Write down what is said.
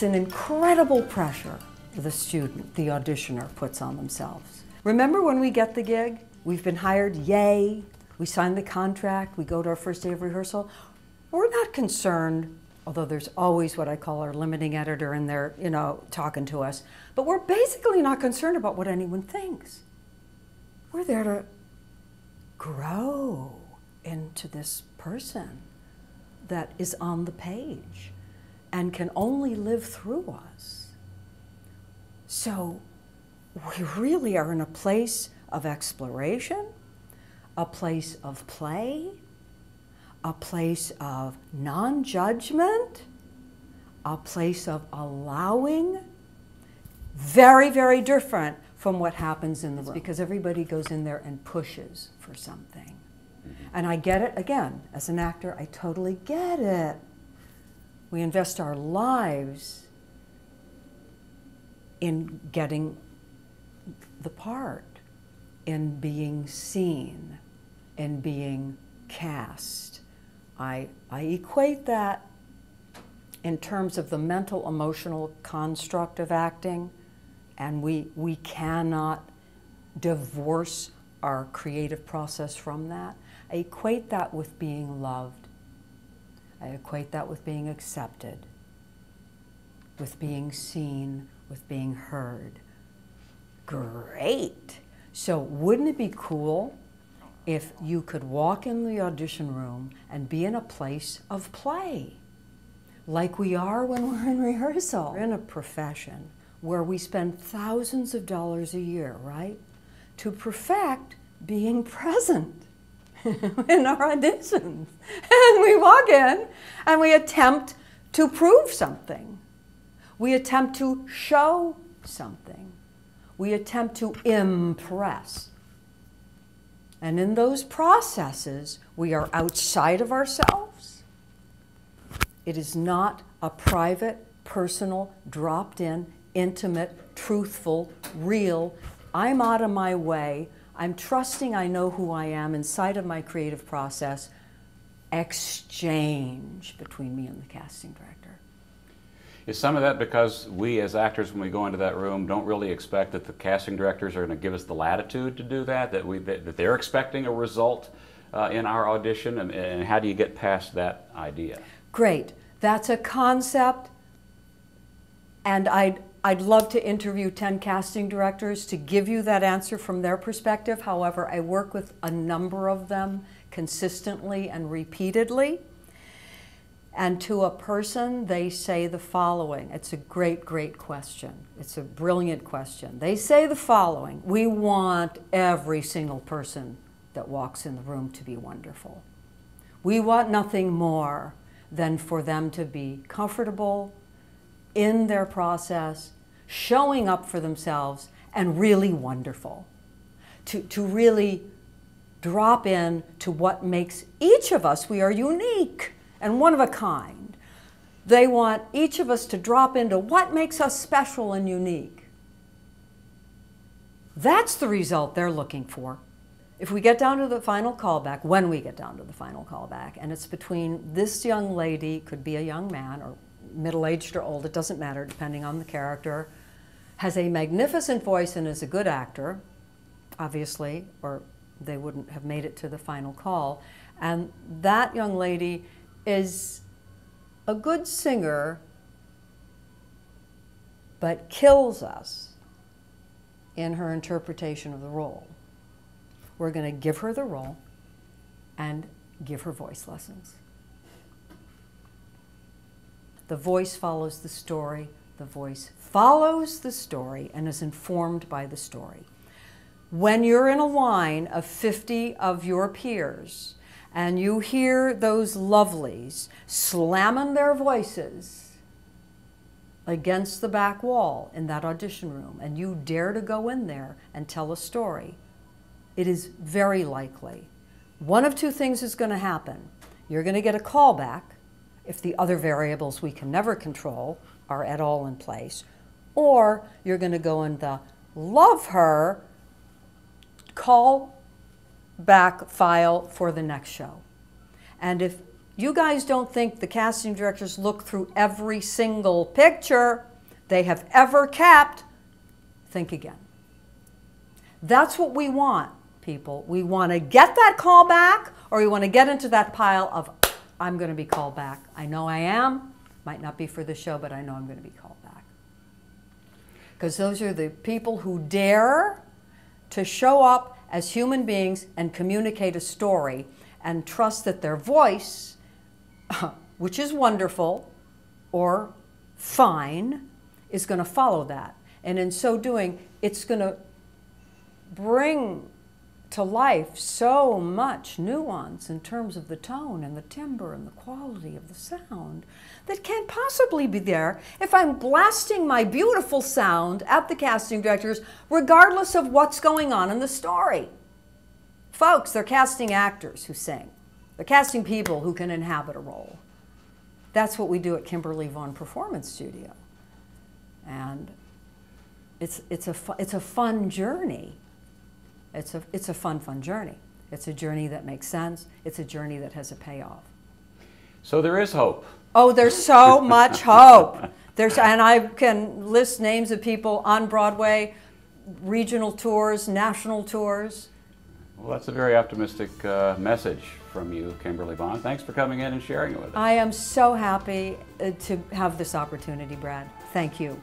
It's an incredible pressure the student, the auditioner, puts on themselves. Remember when we get the gig? We've been hired, yay. We sign the contract, we go to our first day of rehearsal. We're not concerned, although there's always what I call our limiting editor in there, talking to us, but we're basically not concerned about what anyone thinks. We're there to grow into this person that is on the page and can only live through us. So we really are in a place of exploration, a place of play, a place of non-judgment, a place of allowing. Very, very different from what happens in the room, because everybody goes in there and pushes for something. And I get it, again, as an actor, I totally get it. We invest our lives in getting the part, in being seen, in being cast. I equate that in terms of the mental, emotional construct of acting, and we cannot divorce our creative process from that. I equate that with being loved. I equate that with being accepted, with being seen, with being heard. Great. So wouldn't it be cool if you could walk in the audition room and be in a place of play, like we are when we're in rehearsal? We're in a profession where we spend thousands of dollars a year, right, to perfect being present in our auditions. And we walk in and we attempt to prove something. We attempt to show something. We attempt to impress. And in those processes, we are outside of ourselves. It is not a private, personal, dropped-in, intimate, truthful, real, I'm out of my way, I'm trusting I know who I am inside of my creative process, exchange between me and the casting director. Is some of that because we as actors, when we go into that room, don't really expect that the casting directors are going to give us the latitude to do that, that they're expecting a result in our audition, and how do you get past that idea? Great. That's a concept, and I'd love to interview 10 casting directors to give you that answer from their perspective. However, I work with a number of them consistently and repeatedly. And to a person, they say the following. It's a great, great question. It's a brilliant question. They say the following: we want every single person that walks in the room to be wonderful. We want nothing more than for them to be comfortable in their process, showing up for themselves, and really wonderful. To really drop in to what makes each of us, we are unique and one of a kind. They want each of us to drop into what makes us special and unique. That's the result they're looking for. If we get down to the final callback, when we get down to the final callback, and it's between this young lady, could be a young man, or middle-aged or old, it doesn't matter, depending on the character, has a magnificent voice and is a good actor, obviously, or they wouldn't have made it to the final call, and that young lady is a good singer, but kills us in her interpretation of the role. We're going to give her the role and give her voice lessons. The voice follows the story. The voice follows the story and is informed by the story. When you're in a line of 50 of your peers and you hear those lovelies slamming their voices against the back wall in that audition room, and you dare to go in there and tell a story, it is very likely one of two things is going to happen. You're going to get a callback if the other variables we can never control are at all in place, or you're going to go in the love her call back file for the next show. And if You guys don't think the casting directors look through every single picture they have ever kept. Think again. That's what we want, people. We want to get that call back, or we want to get into that pile of, I'm going to be called back. I know I am. Might not be for the show, but I know I'm going to be called back. Because those are the people who dare to show up as human beings and communicate a story and trust that their voice, which is wonderful or fine, is going to follow that. And in so doing, it's going to bring to life so much nuance in terms of the tone and the timbre and the quality of the sound that can't possibly be there if I'm blasting my beautiful sound at the casting directors regardless of what's going on in the story. Folks, they're casting actors who sing. They're casting people who can inhabit a role. That's what we do at Kimberly Vaughn Performance Studio. And it's a fun journey. It's a fun journey. It's a journey that makes sense. It's a journey that has a payoff. So there is hope. Oh, there's so much hope. And I can list names of people on Broadway, regional tours, national tours. Well, that's a very optimistic message from you, Kimberly Vaughn. Thanks for coming in and sharing it with us. I am so happy to have this opportunity, Brad. Thank you.